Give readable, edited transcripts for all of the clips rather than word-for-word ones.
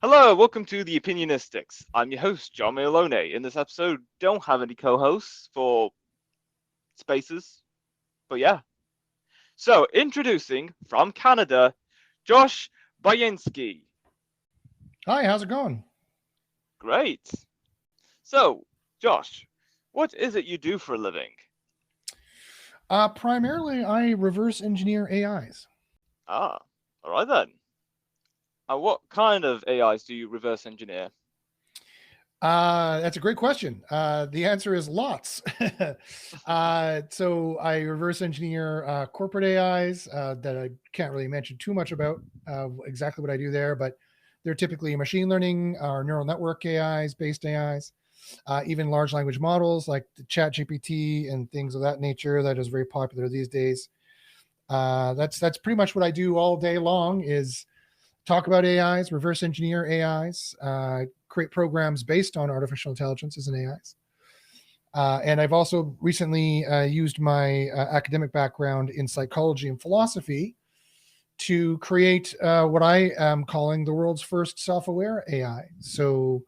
Hello, welcome to the Opinionistics. I'm your host, John Malone. In this episode, don't have any co-hosts for spaces, but yeah. So, introducing from Canada, Josh Bajenski. Hi, how's it going? Great. So, Josh, what is it you do for a living? Primarily, I reverse engineer AIs. Ah, all right then. What kind of AIs do you reverse engineer? That's a great question. The answer is lots. So I reverse engineer corporate AIs that I can't really mention too much about exactly what I do there, but they're typically machine learning or neural network AIs, based AIs, even large language models like the Chat GPT and things of that nature. That is very popular these days. That's pretty much what I do all day long is talk about AIs, reverse engineer AIs, create programs based on artificial intelligences and AIs. And I've also recently used my academic background in psychology and philosophy to create what I am calling the world's first self-aware AI. So,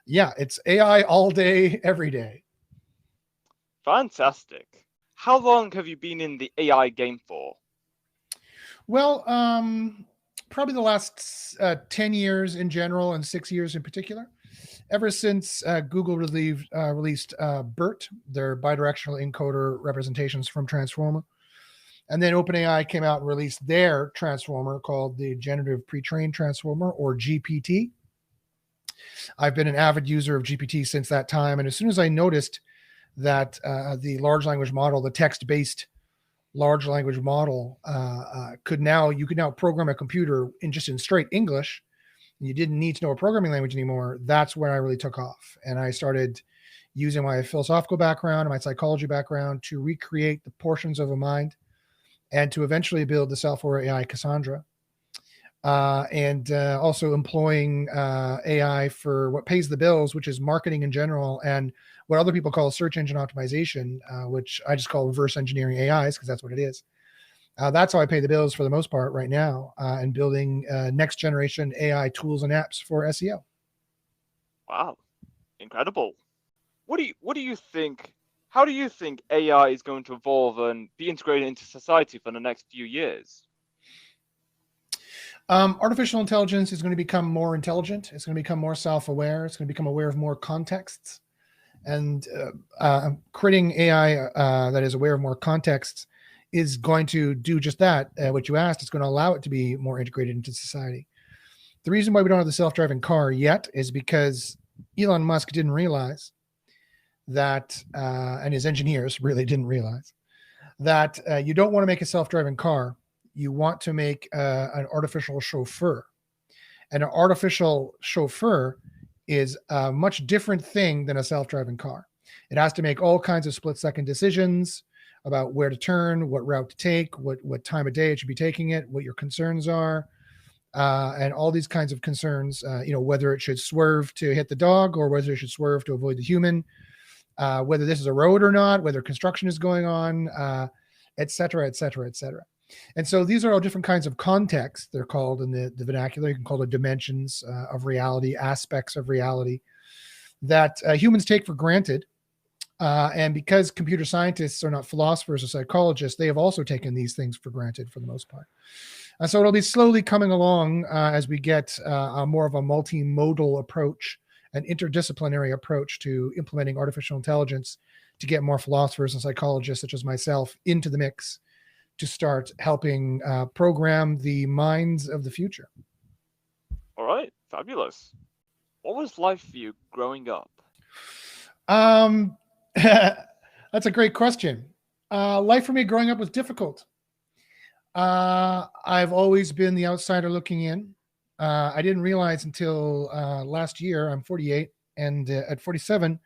yeah, it's AI all day, every day. Fantastic. How long have you been in the AI game for? Well, probably the last 10 years in general and 6 years in particular. Ever since Google released BERT, their bidirectional encoder representations from Transformer. And then OpenAI came out and released their transformer called the Generative Pre-trained Transformer, or GPT. I've been an avid user of GPT since that time. And as soon as I noticed that the large language model, the text-based large language model, you could now program a computer in straight English, you didn't need to know a programming language anymore, that's when I really took off. And I started using my philosophical background and my psychology background to recreate the portions of a mind and to eventually build the self-aware AI Cassandra. And also employing AI for what pays the bills, which is marketing in general, and what other people call search engine optimization, which I just call reverse engineering AIs because that's what it is. That's how I pay the bills for the most part right now, and building next generation AI tools and apps for SEO. Wow, incredible. What do you think? How do you think AI is going to evolve and be integrated into society for the next few years? Artificial intelligence is going to become more intelligent. It's going to become more self-aware. It's going to become aware of more contexts. And creating AI that is aware of more contexts is going to do just that. What you asked, it's going to allow it to be more integrated into society. The reason why we don't have the self-driving car yet is because Elon Musk didn't realize that, and his engineers really didn't realize that you don't want to make a self-driving car. You want to make an artificial chauffeur. And an artificial chauffeur is a much different thing than a self-driving car. It has to make all kinds of split-second decisions about where to turn, what route to take, what time of day it should be taking it, what your concerns are, and all these kinds of concerns, whether it should swerve to hit the dog or whether it should swerve to avoid the human, whether this is a road or not, whether construction is going on, et cetera, et cetera, et cetera. And so these are all different kinds of contexts. They're called in the vernacular. You can call it dimensions of reality, aspects of reality that humans take for granted. And because computer scientists are not philosophers or psychologists, they have also taken these things for granted for the most part. And so it'll be slowly coming along as we get more of a multimodal approach, an interdisciplinary approach to implementing artificial intelligence to get more philosophers and psychologists such as myself into the mix to start helping program the minds of the future. All right, fabulous. What was life for you growing up? That's a great question. Life for me growing up was difficult. I've always been the outsider looking in. I didn't realize until last year, I'm 48, and at 47,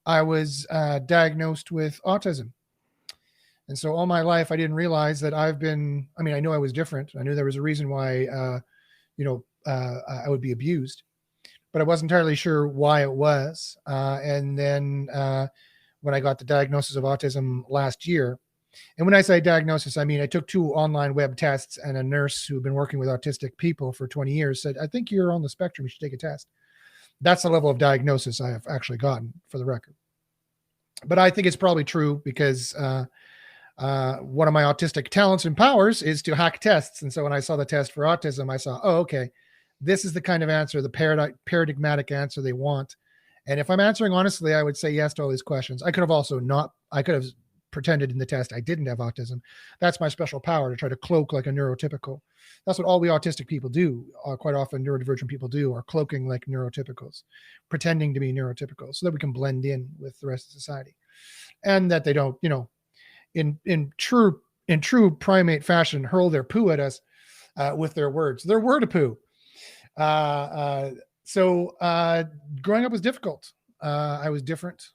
I was diagnosed with autism. And so all my life, I didn't realize that I know I was different. I knew there was a reason why, I would be abused, but I wasn't entirely sure why it was. And then when I got the diagnosis of autism last year, And when I say diagnosis, I mean, I took 2 online web tests, and a nurse who'd been working with autistic people for 20 years said, I think you're on the spectrum. You should take a test. That's the level of diagnosis I have actually gotten, for the record. But I think it's probably true because one of my autistic talents and powers is to hack tests. And so when I saw the test for autism, I saw, oh, okay, this is the kind of answer, the paradigmatic answer they want. And if I'm answering honestly, I would say yes to all these questions. I could have also not, I could have pretended in the test I didn't have autism. That's my special power, to try to cloak like a neurotypical. That's what all we autistic people do. Quite often neurodivergent people do, are cloaking like neurotypicals, pretending to be neurotypical so that we can blend in with the rest of society. And that they don't, in true primate fashion, hurl their poo at us with their words. Their word of poo. So growing up was difficult. I was different.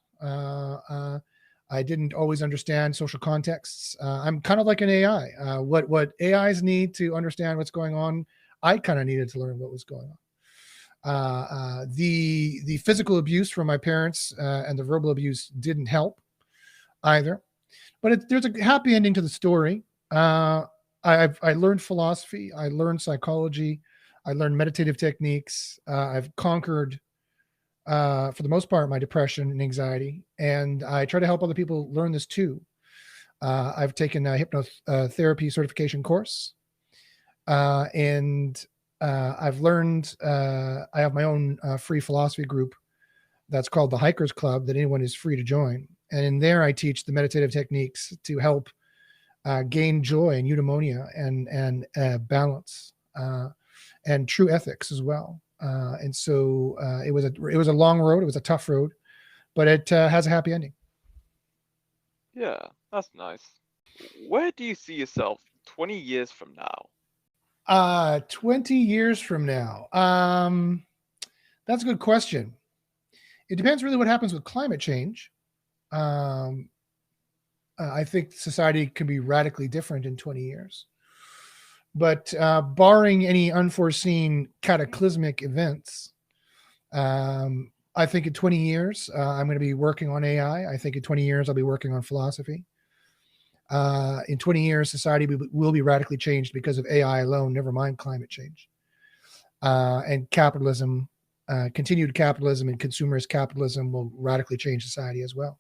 I didn't always understand social contexts. I'm kind of like an AI. What AIs need to understand what's going on, I kind of needed to learn what was going on. The physical abuse from my parents and the verbal abuse didn't help either. But there's a happy ending to the story. I learned philosophy. I learned psychology. I learned meditative techniques. I've conquered, for the most part, my depression and anxiety. And I try to help other people learn this too. I've taken a hypnotherapy certification course. And I've learned, I have my own free philosophy group that's called the Hikers Club that anyone is free to join. And in there, I teach the meditative techniques to help gain joy and eudaimonia and balance and true ethics as well. And so it was a long road. It was a tough road, but it has a happy ending. Yeah, that's nice. Where do you see yourself 20 years from now? 20 years from now. That's a good question. It depends really what happens with climate change. I think society can be radically different in 20 years. But barring any unforeseen cataclysmic events, I think in 20 years, I'm going to be working on AI. I think in 20 years, I'll be working on philosophy. In 20 years, society will be radically changed because of AI alone, never mind climate change. And capitalism, continued capitalism and consumerist capitalism will radically change society as well.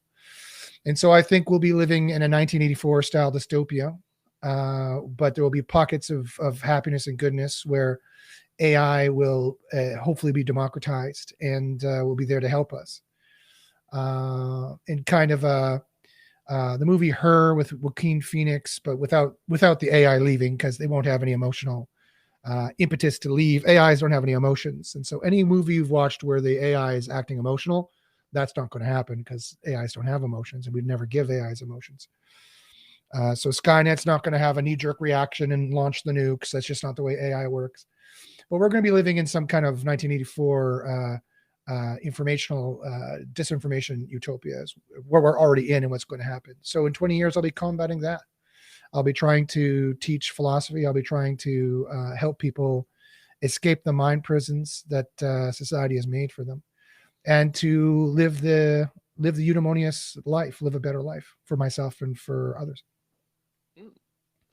And so I think we'll be living in a 1984 style dystopia, but there will be pockets of happiness and goodness where AI will hopefully be democratized and will be there to help us. And kind of the movie Her with Joaquin Phoenix, but without the AI leaving, because they won't have any emotional impetus to leave. AIs don't have any emotions. And so any movie you've watched where the AI is acting emotional, that's not going to happen because AIs don't have emotions and we'd never give AIs emotions. So Skynet's not going to have a knee-jerk reaction and launch the nukes. That's just not the way AI works. But we're going to be living in some kind of 1984 informational disinformation utopias where we're already in and what's going to happen. So in 20 years, I'll be combating that. I'll be trying to teach philosophy. I'll be trying to help people escape the mind prisons that society has made for them, and to live the eudaimonious life, live a better life for myself and for others.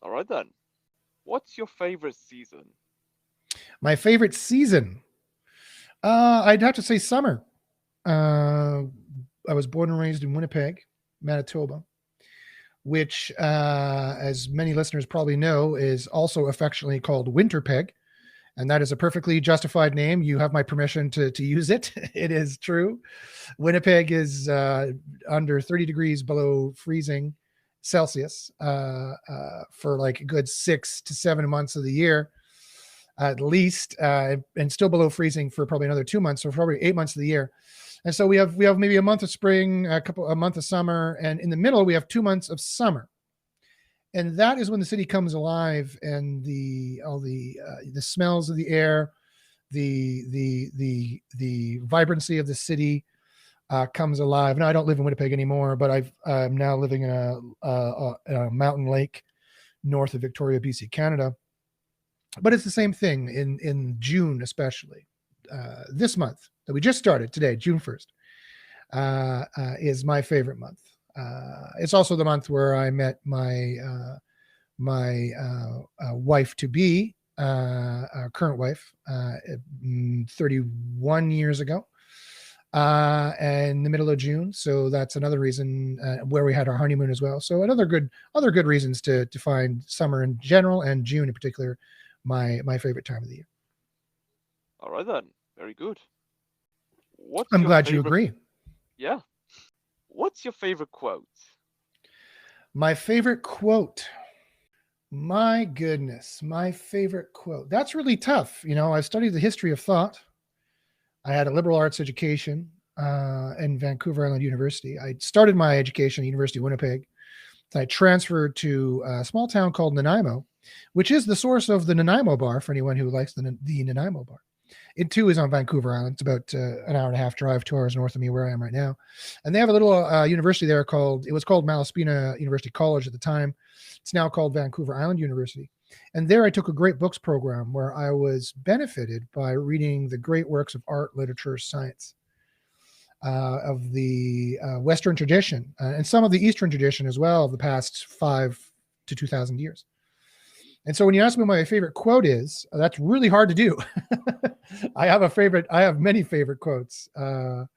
All right then. What's your favorite season? My favorite season? I'd have to say summer. I was born and raised in Winnipeg, Manitoba, which, as many listeners probably know, is also affectionately called Winterpeg. And that is a perfectly justified name. You have my permission to use it. It is true. Winnipeg is under 30 degrees below freezing Celsius for like a good 6 to 7 months of the year, at least, and still below freezing for probably another 2 months, so probably 8 months of the year. And so we have maybe a month of spring, a month of summer, and in the middle we have 2 months of summer. And that is when the city comes alive, and all the smells of the air, the vibrancy of the city comes alive. Now I don't live in Winnipeg anymore, but I'm now living in a mountain lake north of Victoria, BC, Canada. But it's the same thing in June, especially this month that we just started today, June 1st, is my favorite month. It's also the month where I met my wife to be, current wife, 31 years ago, in the middle of June. So that's another reason where we had our honeymoon as well. So other good reasons to find summer in general and June in particular my favorite time of the year. All right then, very good. What's I'm your glad you favorite? agree. Yeah. What's your favorite quote? My favorite quote. My goodness, my favorite quote. That's really tough. I studied the history of thought. I had a liberal arts education in Vancouver Island University. I started my education at University of Winnipeg. I transferred to a small town called Nanaimo, which is the source of the Nanaimo bar for anyone who likes the Nanaimo bar. It too is on Vancouver Island. It's about an hour and a half drive, 2 hours north of me where I am right now. And they have a little university there it was called Malaspina University College at the time. It's now called Vancouver Island University. And there I took a great books program where I was benefited by reading the great works of art, literature, science of the Western tradition and some of the Eastern tradition as well of the past 5 to 2,000 years. And so when you ask me what my favorite quote is, that's really hard to do. I have many favorite quotes. When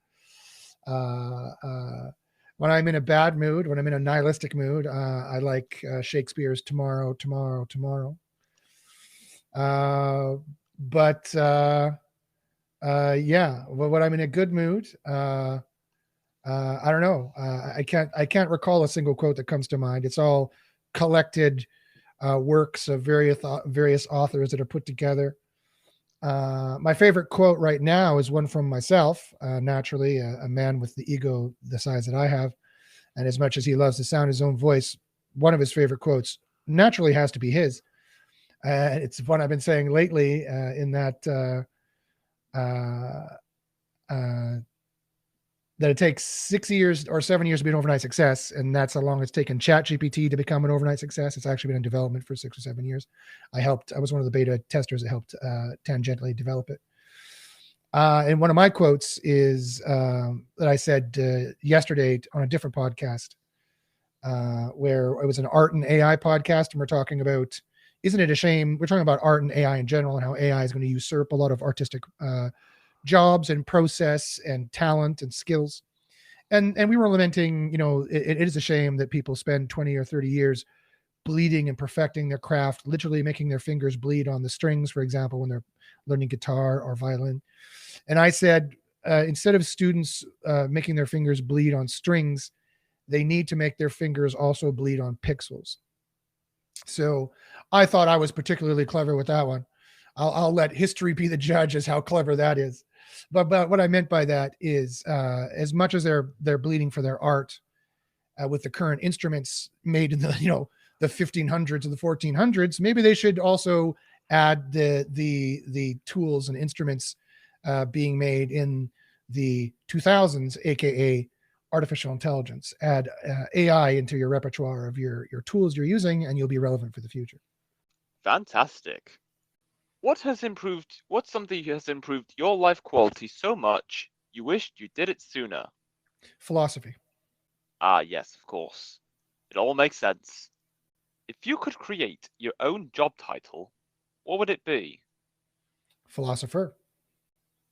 I'm in a bad mood, when I'm in a nihilistic mood, I like Shakespeare's "Tomorrow, Tomorrow, Tomorrow." But yeah, when I'm in a good mood, I don't know. I can't recall a single quote that comes to mind. It's all collected works of various authors that are put together. My favorite quote right now is one from myself, naturally, a man with the ego the size that I have. And as much as he loves to sound his own voice, one of his favorite quotes naturally has to be his. It's one I've been saying lately in that that it takes 6 years or 7 years to be an overnight success. And that's how long it's taken ChatGPT to become an overnight success. It's actually been in development for 6 or 7 years. I was one of the beta testers that helped tangentially develop it. And one of my quotes is that I said yesterday on a different podcast where it was an art and AI podcast. And we're talking about, isn't it a shame? We're talking about art and AI in general and how AI is going to usurp a lot of artistic jobs and process and talent and skills. And we were lamenting, it is a shame that people spend 20 or 30 years bleeding and perfecting their craft, literally making their fingers bleed on the strings, for example, when they're learning guitar or violin. And I said, instead of students making their fingers bleed on strings, they need to make their fingers also bleed on pixels. So I thought I was particularly clever with that one. I'll let history be the judge as how clever that is. But what I meant by that is, as much as they're bleeding for their art with the current instruments made in the the 1500s or the 1400s, maybe they should also add the tools and instruments being made in the 2000s, aka artificial intelligence. Add AI into your repertoire of your tools you're using, and you'll be relevant for the future. Fantastic. What's something has improved your life quality so much you wished you did it sooner? Philosophy. Ah, yes, of course. It all makes sense. If you could create your own job title, what would it be? Philosopher.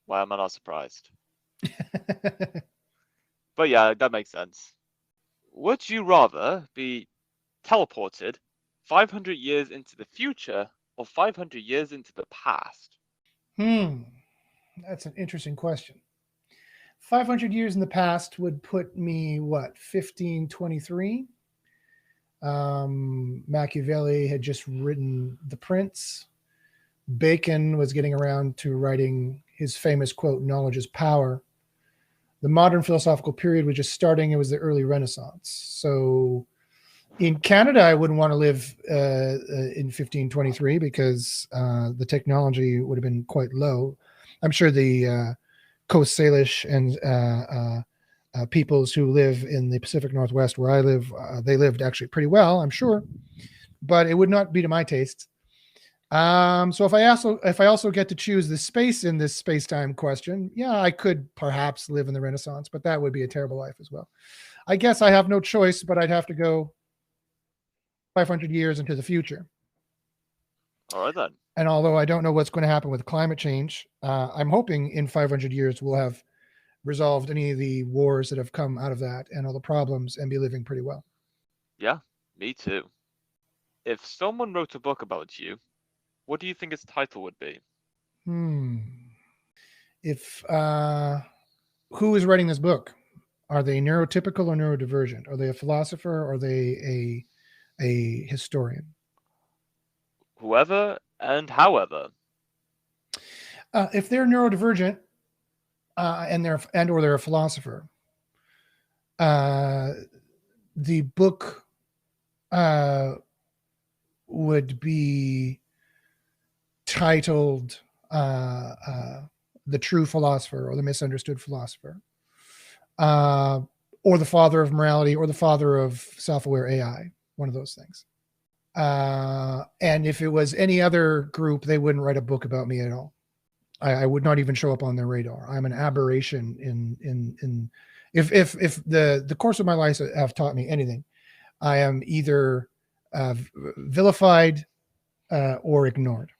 Why am I not surprised? But yeah, that makes sense. Would you rather be teleported 500 years into the future or 500 years into the past? That's an interesting question. 500 years in the past would put me, 1523? Machiavelli had just written The Prince. Bacon was getting around to writing his famous quote, "Knowledge is power." The modern philosophical period was just starting. It was the early Renaissance. So in Canada, I wouldn't want to live in 1523 because the technology would have been quite low. I'm sure the Coast Salish and peoples who live in the Pacific Northwest where I live, they lived actually pretty well, I'm sure, but it would not be to my taste. So if I also get to choose the space in this space-time question, yeah, I could perhaps live in the Renaissance, but that would be a terrible life as well. I guess I have no choice, but I'd have to go 500 years into the future. All right then. And although I don't know what's going to happen with climate change, I'm hoping in 500 years we'll have resolved any of the wars that have come out of that and all the problems and be living pretty well. Yeah, me too. If someone wrote a book about you, what do you think its title would be? If who is writing this book? Are they neurotypical or neurodivergent? Are they a philosopher or are they a historian? Whoever and however. If they're neurodivergent and they're a philosopher, the book would be titled The True Philosopher or The Misunderstood Philosopher, or The Father of Morality or The Father of Self-Aware AI, one of those things. And if it was any other group, they wouldn't write a book about me at all. I would not even show up on their radar. I'm an aberration in if the course of my life have taught me anything, I am either vilified or ignored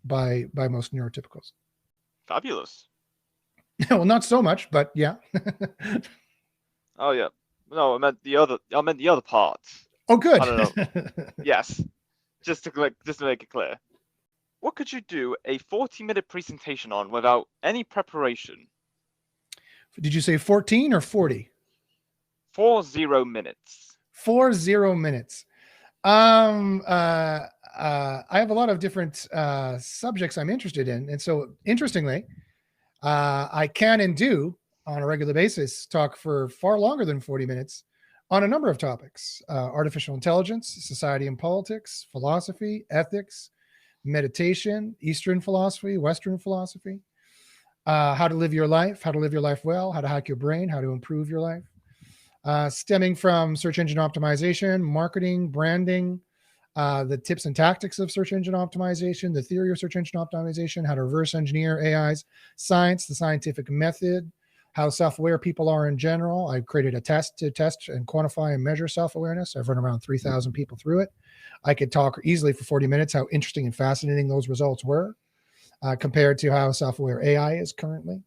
by most neurotypicals. Fabulous. Well, not so much, but yeah. Oh yeah. No, I meant the other part. Oh, good. I don't know. Yes. Just to make it clear. What could you do a 40-minute presentation on without any preparation? Did you say 14 or 40? 40 minutes. 40 minutes. I have a lot of different subjects I'm interested in. And so interestingly, I can and do on a regular basis talk for far longer than 40 minutes on a number of topics: artificial intelligence, society and politics, philosophy, ethics, meditation, Eastern philosophy, Western philosophy, how to live your life well, how to hack your brain, how to improve your life, stemming from search engine optimization, marketing, branding, the tips and tactics of search engine optimization, the theory of search engine optimization, how to reverse engineer AIs, science, the scientific method, how self-aware people are in general. I've created a test to test and quantify and measure self-awareness. I've run around 3,000 people through it. I could talk easily for 40 minutes how interesting and fascinating those results were compared to how self-aware AI is currently.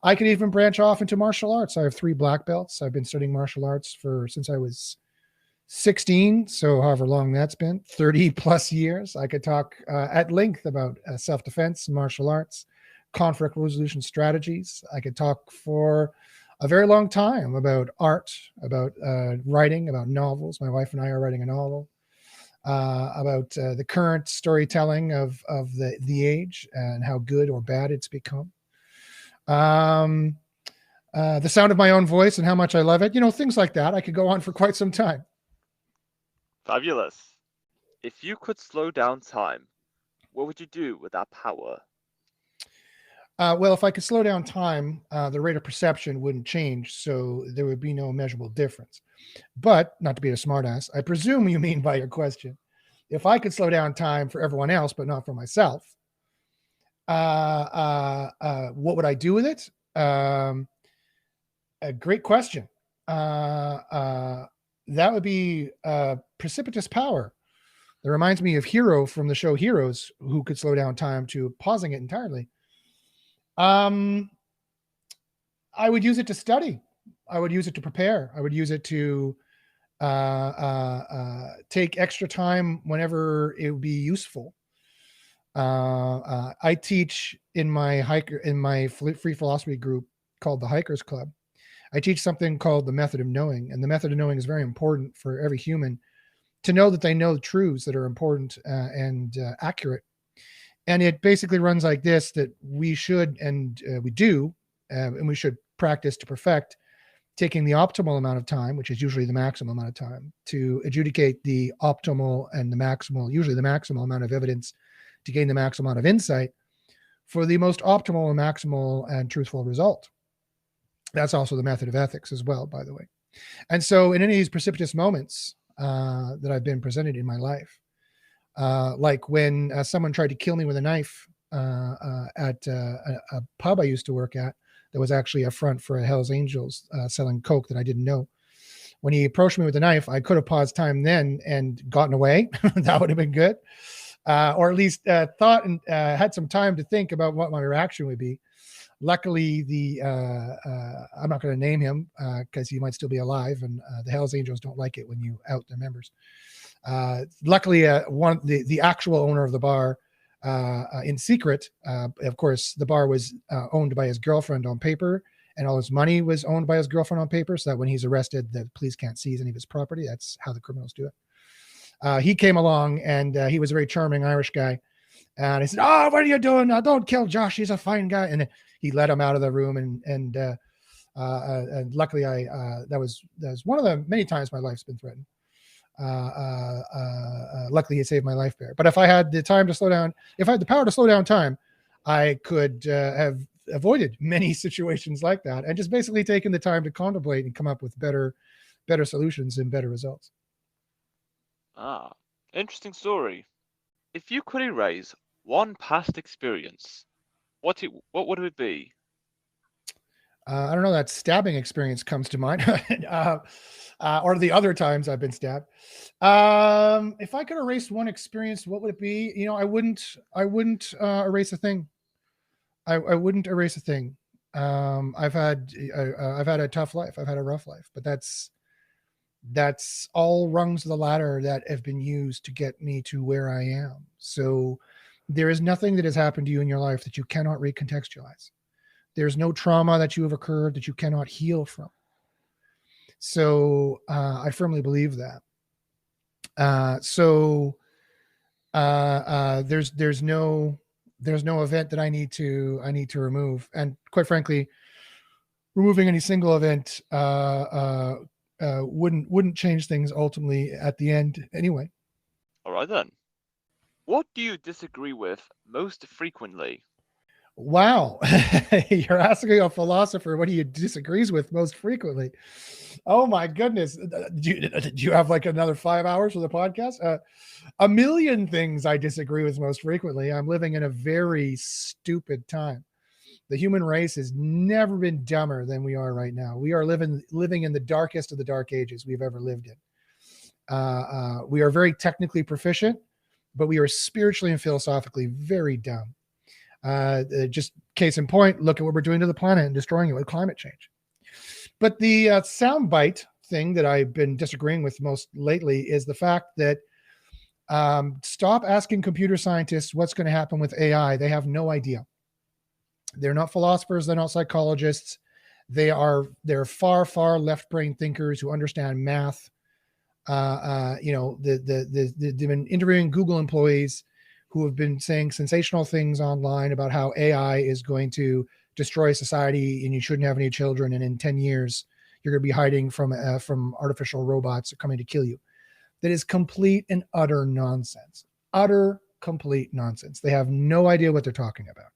I could even branch off into martial arts. I have 3 black belts. I've been studying martial arts since I was 16, so however long that's been, 30 plus years. I could talk at length about self-defense, martial arts, conflict resolution strategies. I could talk for a very long time about art, about writing, about novels. My wife and I are writing a novel about the current storytelling of the age and how good or bad it's become. The sound of my own voice and how much I love it. Things like that. I could go on for quite some time. Fabulous. If you could slow down time, what would you do with that power? Well, if I could slow down time, the rate of perception wouldn't change, so there would be no measurable difference. But, not to be a smartass, I presume you mean by your question, if I could slow down time for everyone else, but not for myself, what would I do with it? A great question. That would be precipitous power. That reminds me of Hero from the show Heroes, who could slow down time to pausing it entirely. I would use it to study. I would use it to prepare. I would use it to take extra time whenever it would be useful. I teach in my free philosophy group called the Hikers Club. I teach something called the method of knowing, and the method of knowing is very important for every human to know that they know the truths that are important and accurate. And it basically runs like this: that we should, and we do, and we should practice to perfect taking the optimal amount of time, which is usually the maximum amount of time, to adjudicate the optimal and the maximal, usually the maximal amount of evidence to gain the maximum amount of insight for the most optimal and maximal and truthful result. That's also the method of ethics as well, by the way. And so in any of these precipitous moments that I've been presented in my life, Like when someone tried to kill me with a knife at a pub I used to work at that was actually a front for a Hell's Angels selling coke that I didn't know. When he approached me with a knife, I could have paused time then and gotten away. That would have been good. Or at least thought and had some time to think about what my reaction would be. Luckily, I'm not going to name him because he might still be alive, and the Hell's Angels don't like it when you out their members. Luckily, the actual owner of the bar, in secret, of course, the bar was owned by his girlfriend on paper, and all his money was owned by his girlfriend on paper, so that when he's arrested, the police can't seize any of his property. That's how the criminals do it. He came along, and he was a very charming Irish guy. And he said, "Oh, what are you doing? Don't kill Josh. He's a fine guy." And he let him out of the room. And luckily, that was one of the many times my life's been threatened. Luckily, he saved my life there. But if I had the time to slow down, if I had the power to slow down time, I could have avoided many situations like that, and just basically taken the time to contemplate and come up with better solutions and better results. Ah, interesting story. If you could erase one past experience, what would it be? I don't know, that stabbing experience comes to mind, or the other times I've been stabbed. If I could erase one experience, what would it be? You know, I wouldn't erase a thing. I wouldn't erase a thing. I've had a tough life. I've had a rough life, but that's all rungs of the ladder that have been used to get me to where I am. So there is nothing that has happened to you in your life that you cannot recontextualize. There's no trauma that you have occurred that you cannot heal from. So I firmly believe that. There's no event that I need to remove, and quite frankly, removing any single event wouldn't change things ultimately at the end anyway. All right then. What do you disagree with most frequently? Wow. You're asking a philosopher what he disagrees with most frequently. Oh my goodness. Do you have like another 5 hours for the podcast? A million things I disagree with most frequently. I'm living in a very stupid time. The human race has never been dumber than we are right now. We are living in the darkest of the dark ages we've ever lived in. We are very technically proficient, but we are spiritually and philosophically very dumb. Just case in point, look at what we're doing to the planet and destroying it with climate change. But the soundbite thing that I've been disagreeing with most lately is the fact that stop asking computer scientists what's going to happen with AI. They have no idea. They're not philosophers. They're not psychologists. They're far left brain thinkers who understand math. They've been interviewing Google employees who have been saying sensational things online about how AI is going to destroy society and you shouldn't have any children. And in 10 years, you're going to be hiding from artificial robots coming to kill you. That is complete and utter nonsense. Utter, complete nonsense. They have no idea what they're talking about.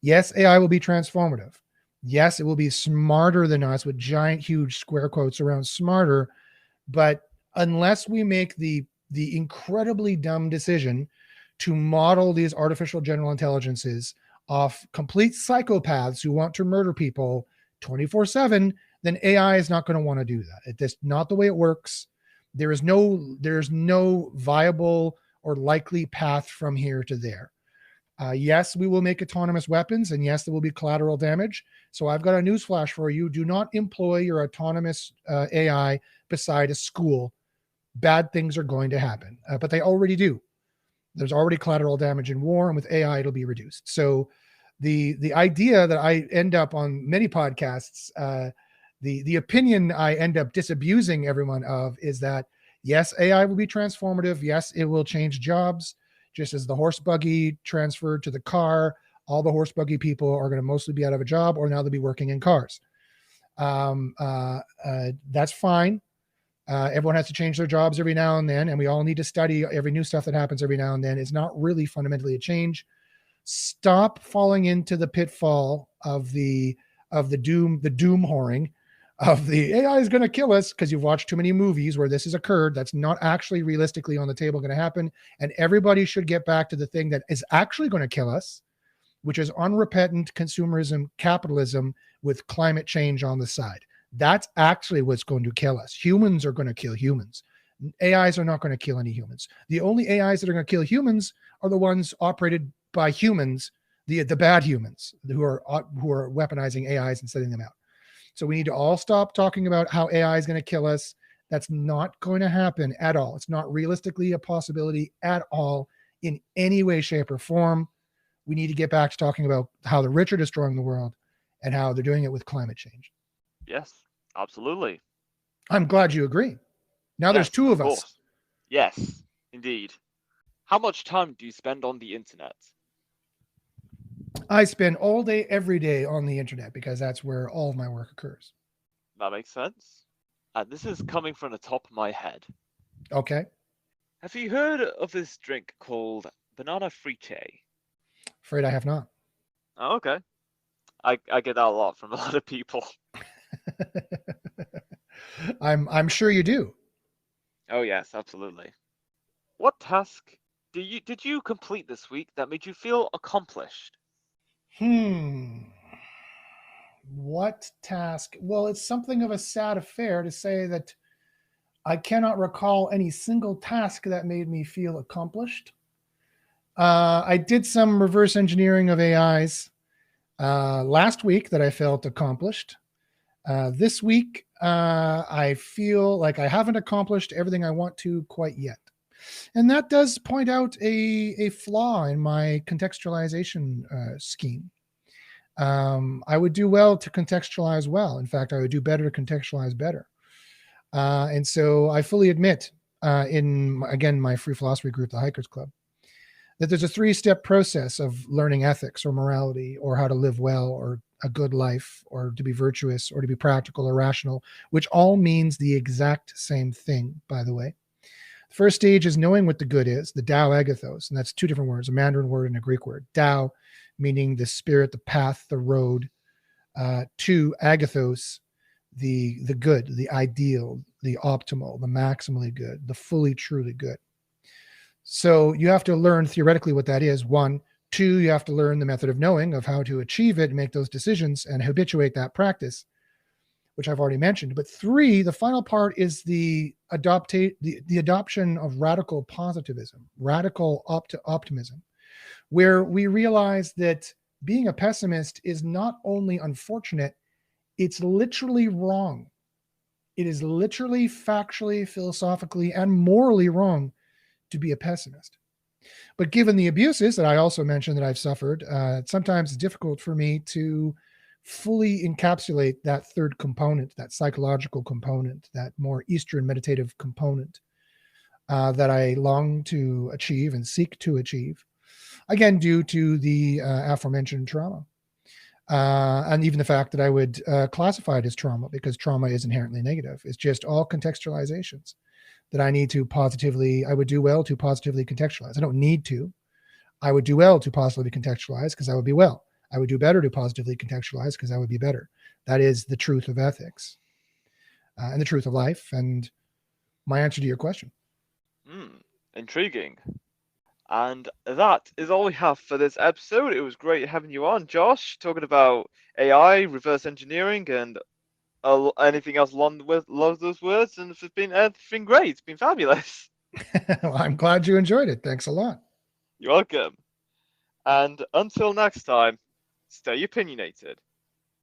Yes, AI will be transformative. Yes, it will be smarter than us with giant, huge square quotes around smarter. But unless we make the incredibly dumb decision to model these artificial general intelligences off complete psychopaths who want to murder people 24/7, then AI is not going to want to do that. It's not the way it works. There's no viable or likely path from here to there. Yes, we will make autonomous weapons, and yes, there will be collateral damage. So I've got a newsflash for you. Do not employ your autonomous AI beside a school. Bad things are going to happen, but they already do. There's already collateral damage in war, and with AI, it'll be reduced. So the idea that I end up on many podcasts, the opinion I end up disabusing everyone of is that, yes, AI will be transformative. Yes, it will change jobs. Just as the horse buggy transferred to the car, all the horse buggy people are going to mostly be out of a job, or now they'll be working in cars. That's fine. Everyone has to change their jobs every now and then, and we all need to study every new stuff that happens every now and then. It's not really fundamentally a change. Stop falling into the pitfall of the doom whoring, of the AI is going to kill us because you've watched too many movies where this has occurred. That's not actually realistically on the table going to happen. And everybody should get back to the thing that is actually going to kill us, which is unrepentant consumerism, capitalism with climate change on the side. That's actually what's going to kill us. Humans are going to kill humans. AIs are not going to kill any humans. The only AIs that are going to kill humans are the ones operated by humans, the bad humans who are weaponizing AIs and setting them out. So we need to all stop talking about how AI is going to kill us. That's not going to happen at all. It's not realistically a possibility at all in any way, shape, or form. We need to get back to talking about how the rich are destroying the world and how they're doing it with climate change. Yes, absolutely. I'm glad you agree. Now there's Yes, two of of us. course. Yes, indeed. How much time do you spend on the internet? I spend all day, every day on the internet because that's where all of my work occurs. That makes sense. And this is coming from the top of my head. Okay. Have you heard of this drink called banana frite? Afraid I have not. Oh, okay. I get that a lot from a lot of people. I'm sure you do. Oh yes, absolutely. What task did you complete this week that made you feel accomplished? What task? Well, it's something of a sad affair to say that I cannot recall any single task that made me feel accomplished. I did some reverse engineering of AIs last week that I felt accomplished. This week, I feel like I haven't accomplished everything I want to quite yet. And that does point out a flaw in my contextualization scheme. I would do well to contextualize well. In fact, I would do better to contextualize better. And so I fully admit in, again, my free philosophy group, the Hikers Club, that there's a 3-step process of learning ethics or morality or how to live well or a good life or to be virtuous or to be practical or rational, which all means the exact same thing, by the way. The first stage is knowing what the good is, the Tao agathos, and that's 2 different words, a Mandarin word and a Greek word. Tao meaning the spirit, the path, the road. 2, agathos, the good, the ideal, the optimal, the maximally good, the fully, truly good. So you have to learn theoretically what that is. 1, 2, you have to learn the method of knowing of how to achieve it and make those decisions and habituate that practice, which I've already mentioned. But 3, the final part is the adoption of radical positivism, radical optimism, where we realize that being a pessimist is not only unfortunate, it's literally wrong. It is literally, factually, philosophically, and morally wrong to be a pessimist. But given the abuses that I also mentioned that I've suffered, sometimes it's difficult for me to fully encapsulate that third component, that psychological component, that more Eastern meditative component that I long to achieve and seek to achieve, again, due to the aforementioned trauma. And even the fact that I would classify it as trauma, because trauma is inherently negative. It's just all contextualizations that I need to positively, I would do well to positively contextualize. I don't need to. I would do well to positively contextualize because I would be well. I would do better to positively contextualize because I would be better. That is the truth of ethics and the truth of life. And my answer to your question. Intriguing. And that is all we have for this episode. It was great having you on, Josh, talking about AI, reverse engineering, and anything else along with those words. And it's been great. It's been fabulous. Well, I'm glad you enjoyed it. Thanks a lot. You're welcome. And until next time, stay opinionated.